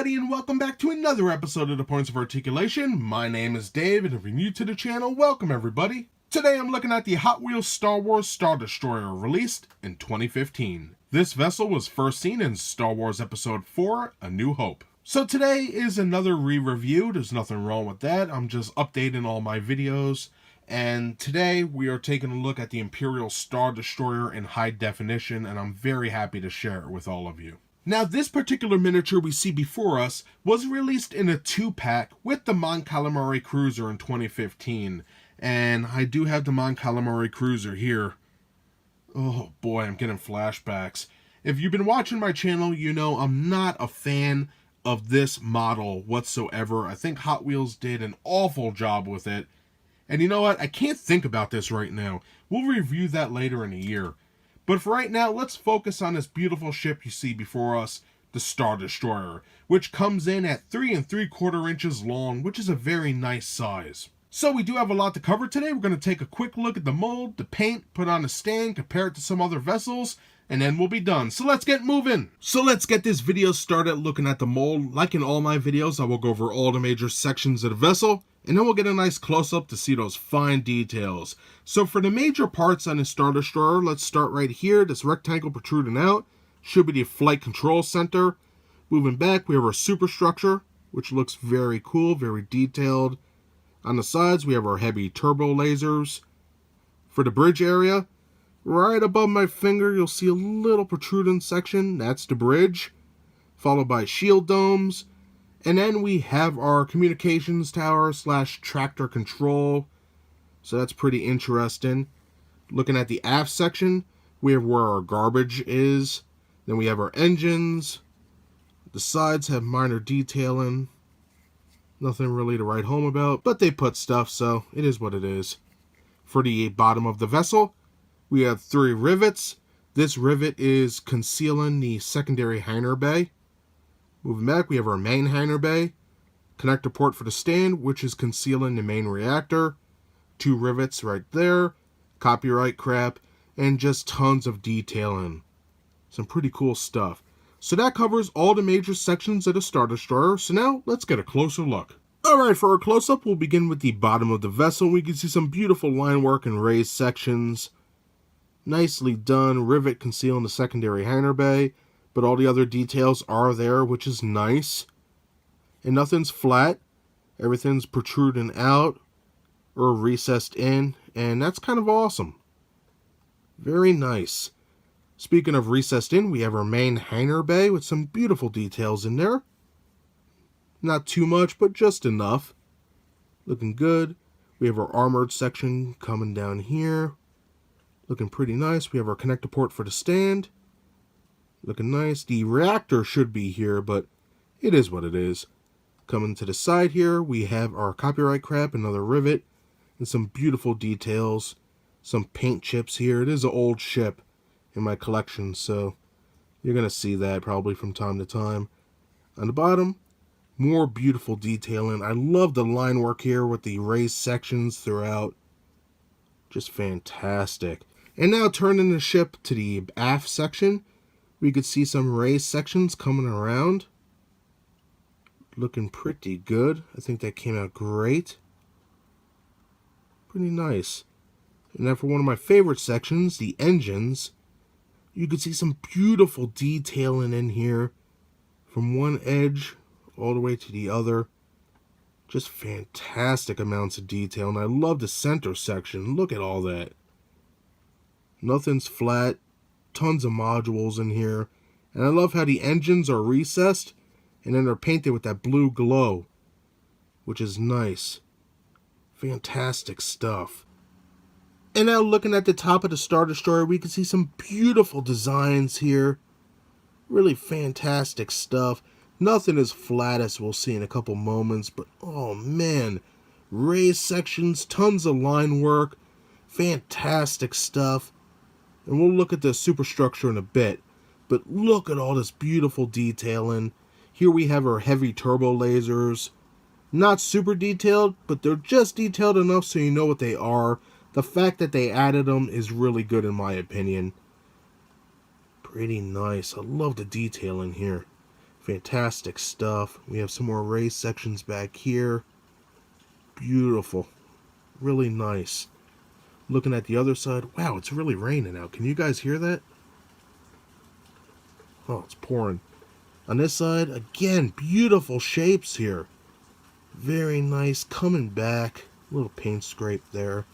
everybody, and welcome back to another episode of The Points of Articulation. My name is Dave, and if you're new to the channel, welcome everybody. Today I'm looking at the Hot Wheels Star Wars Star Destroyer, released in 2015. This vessel was first seen in Star Wars Episode 4, A New Hope. So today is another re-review. There's nothing wrong with that. I'm just updating all my videos. And today we are taking a look at the Imperial Star Destroyer in high definition, and I'm very happy to share it with all of you. Now, this particular miniature we see before us was released in a 2-pack with the Mon Calamari Cruiser in 2015. And I do have the Mon Calamari Cruiser here. Oh boy, I'm getting flashbacks. If you've been watching my channel, you know I'm not a fan of this model whatsoever. I think Hot Wheels did an awful job with it. And you know what? I can't think about this right now. We'll review that later in a year. But for right now, let's focus on this beautiful ship you see before us, the Star Destroyer, which comes in at 3 3/4 inches long, which is a very nice size. So we do have a lot to cover today. We're going to take a quick look at the mold, the paint, put on a stand, compare it to some other vessels, and then we'll be done. So let's get moving. So let's get this video started looking at the mold. Like in all my videos, I will go over all the major sections of the vessel, and then we'll get a nice close-up to see those fine details. So for the major parts on the Star Destroyer, let's start right here. This rectangle protruding out should be the flight control center. Moving back, we have our superstructure, which looks very cool, very detailed. On the sides, we have our heavy turbo lasers. For the bridge area, right above my finger, you'll see a little protruding section. That's the bridge, followed by shield domes. And then we have our communications tower / tractor control. So that's pretty interesting. Looking at the aft section, we have where our garbage is. Then we have our engines. The sides have minor detailing. Nothing really to write home about, but they put stuff, so it is what it is. For the bottom of the vessel, we have 3 rivets. This rivet is concealing the secondary hangar bay. Moving back, we have our main hangar bay, connector port for the stand, which is concealing the main reactor, 2 rivets right there, copyright crap, and just tons of detailing. Some pretty cool stuff. So that covers all the major sections of the Star Destroyer, so now let's get a closer look. Alright, for our close-up, we'll begin with the bottom of the vessel. We can see some beautiful line work and raised sections. Nicely done, rivet concealing the secondary hangar bay. But all the other details are there, which is nice. And nothing's flat. Everything's protruding out or recessed in. And that's kind of awesome. Very nice. Speaking of recessed in, we have our main hangar bay with some beautiful details in there. Not too much, but just enough. Looking good. We have our armored section coming down here. Looking pretty nice. We have our connector port for the stand. Looking nice. The reactor should be here, but it is what it is. Coming to the side here, we have our copyright crap, another rivet, and some beautiful details. Some paint chips here. It is an old ship in my collection, so you're going to see that probably from time to time. On the bottom, more beautiful detailing. I love the line work here with the raised sections throughout. Just fantastic. And now turning the ship to the aft section, we could see some raised sections coming around. Looking pretty good. I think that came out great. Pretty nice. And now for one of my favorite sections, the engines, you could see some beautiful detailing in here. From one edge all the way to the other. Just fantastic amounts of detail. And I love the center section. Look at all that. Nothing's flat. Tons of modules in here, and I love how the engines are recessed and then they're painted with that blue glow, which is nice. Fantastic stuff. And now looking at the top of the Star Destroyer, we can see some beautiful designs here. Really fantastic stuff. Nothing as flat as we'll see in a couple moments, but oh man, raised sections, tons of line work, fantastic stuff. And we'll look at the superstructure in a bit. But look at all this beautiful detailing. Here we have our heavy turbo lasers. Not super detailed, but they're just detailed enough so you know what they are. The fact that they added them is really good in my opinion. Pretty nice. I love the detailing here. Fantastic stuff. We have some more raised sections back here. Beautiful. Really nice. Looking at the other side. Wow, it's really raining out. Can you guys hear that? Oh, it's pouring. On this side, again, beautiful shapes here. Very nice. Coming back. A little paint scrape there.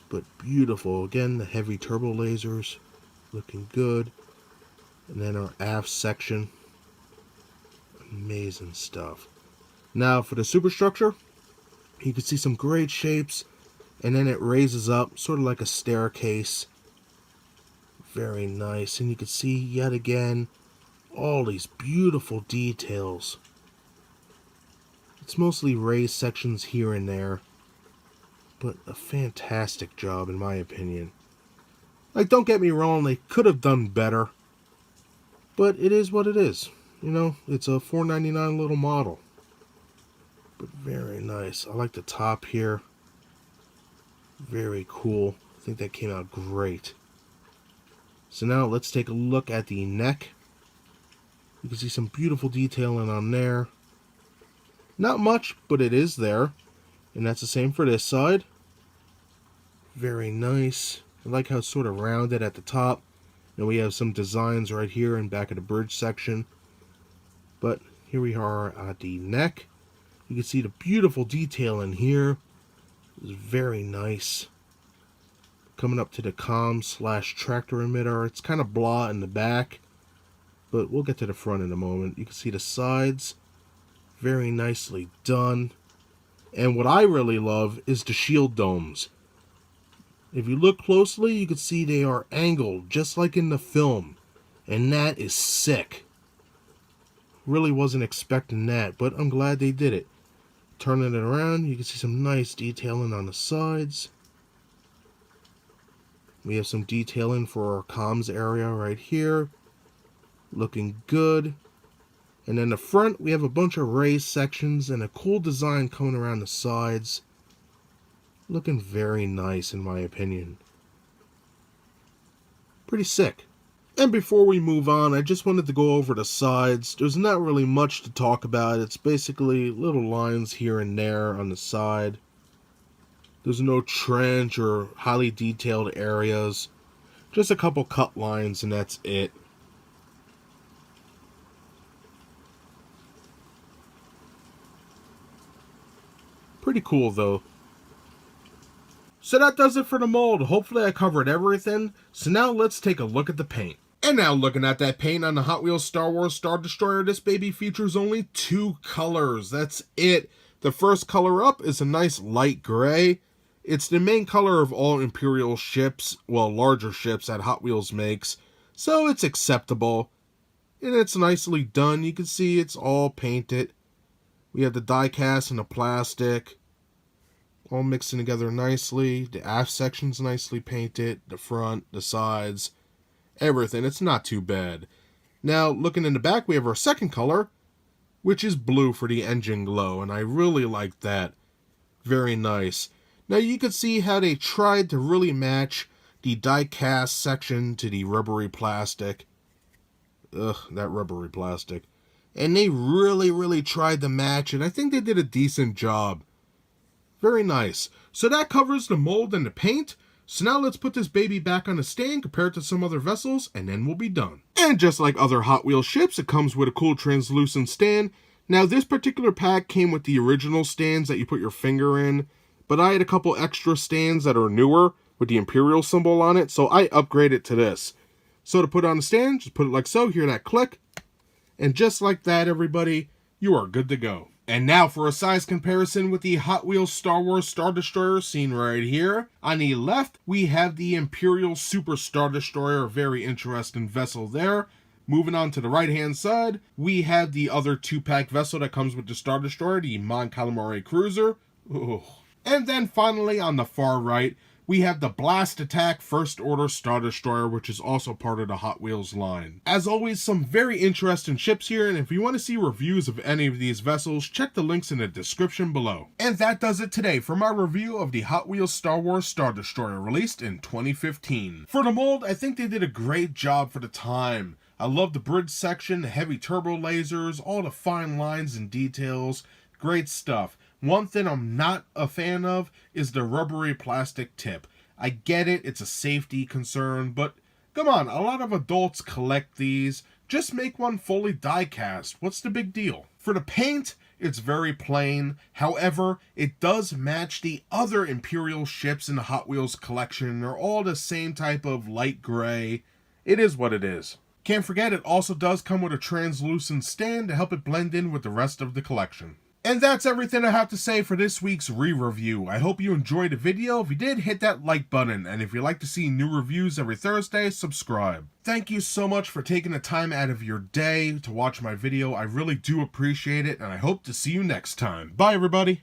But beautiful. Again, the heavy turbo lasers. Looking good. And then our aft section. Amazing stuff. Now for the superstructure, you can see some great shapes. And then it raises up, sort of like a staircase. Very nice. And you can see, yet again, all these beautiful details. It's mostly raised sections here and there. But a fantastic job, in my opinion. Like, don't get me wrong, they could have done better. But it is what it is. You know, it's a $4.99 little model. But very nice. I like the top here. Very cool. I think that came out great. So now let's take a look at the neck. You can see some beautiful detailing on there. Not much, but it is there. And that's the same for this side. Very nice. I like how it's sort of rounded at the top. And we have some designs right here in back of the bridge section. But here we are at the neck. You can see the beautiful detail in here. It's very nice. Coming up to the comm/tractor emitter. It's kind of blah in the back. But we'll get to the front in a moment. You can see the sides. Very nicely done. And what I really love is the shield domes. If you look closely, you can see they are angled, just like in the film. And that is sick. Really wasn't expecting that, but I'm glad they did it. Turning it around, you can see some nice detailing on the sides. We have some detailing for our comms area right here. Looking good. And then the front, we have a bunch of raised sections and a cool design coming around the sides. Looking very nice, in my opinion. Pretty sick. And before we move on, I just wanted to go over the sides. There's not really much to talk about. It's basically little lines here and there on the side. There's no trench or highly detailed areas. Just a couple cut lines and that's it. Pretty cool though. So that does it for the mold. Hopefully I covered everything. So now let's take a look at the paint. And now looking at that paint on the Hot Wheels Star Wars Star Destroyer, this baby features only 2 colors. That's it. The first color up is a nice light gray. It's the main color of all Imperial ships, well, larger ships that Hot Wheels makes. So it's acceptable. And it's nicely done. You can see it's all painted. We have the die cast and the plastic. All mixing together nicely. The aft section's nicely painted. The front, the sides, everything. It's not too bad. Now, looking in the back, we have our second color, which is blue for the engine glow. And I really like that. Very nice. Now, you can see how they tried to really match the die cast section to the rubbery plastic. Ugh, that rubbery plastic. And they really tried to match it. I think they did a decent job. Very nice. So that covers the mold and the paint. So now let's put this baby back on the stand compared to some other vessels, and then we'll be done. And just like other Hot Wheels ships, it comes with a cool translucent stand. Now this particular pack came with the original stands that you put your finger in, but I had a couple extra stands that are newer with the Imperial symbol on it, so I upgraded to this. So to put on the stand, just put it like so, hear that click, and just like that, everybody, you are good to go. And now for a size comparison with the Hot Wheels Star Wars Star Destroyer seen right here. On the left, we have the Imperial Super Star Destroyer, a very interesting vessel there. Moving on to the right-hand side, we have the other 2-pack vessel that comes with the Star Destroyer, the Mon Calamari Cruiser. Ooh. And then finally, on the far right, we have the Blast Attack First Order Star Destroyer, which is also part of the Hot Wheels line. As always, some very interesting ships here, and if you want to see reviews of any of these vessels, check the links in the description below. And that does it today for my review of the Hot Wheels Star Wars Star Destroyer released in 2015. For the mold, I think they did a great job for the time. I love the bridge section, the heavy turbo lasers, all the fine lines and details. Great stuff. One thing I'm not a fan of is the rubbery plastic tip. I get it, it's a safety concern, but come on, a lot of adults collect these. Just make one fully die-cast. What's the big deal? For the paint, it's very plain. However, it does match the other Imperial ships in the Hot Wheels collection. They're all the same type of light gray. It is what it is. Can't forget, it also does come with a translucent stand to help it blend in with the rest of the collection. And that's everything I have to say for this week's re-review. I hope you enjoyed the video. If you did, hit that like button. And if you'd like to see new reviews every Thursday, subscribe. Thank you so much for taking the time out of your day to watch my video. I really do appreciate it, and I hope to see you next time. Bye, everybody.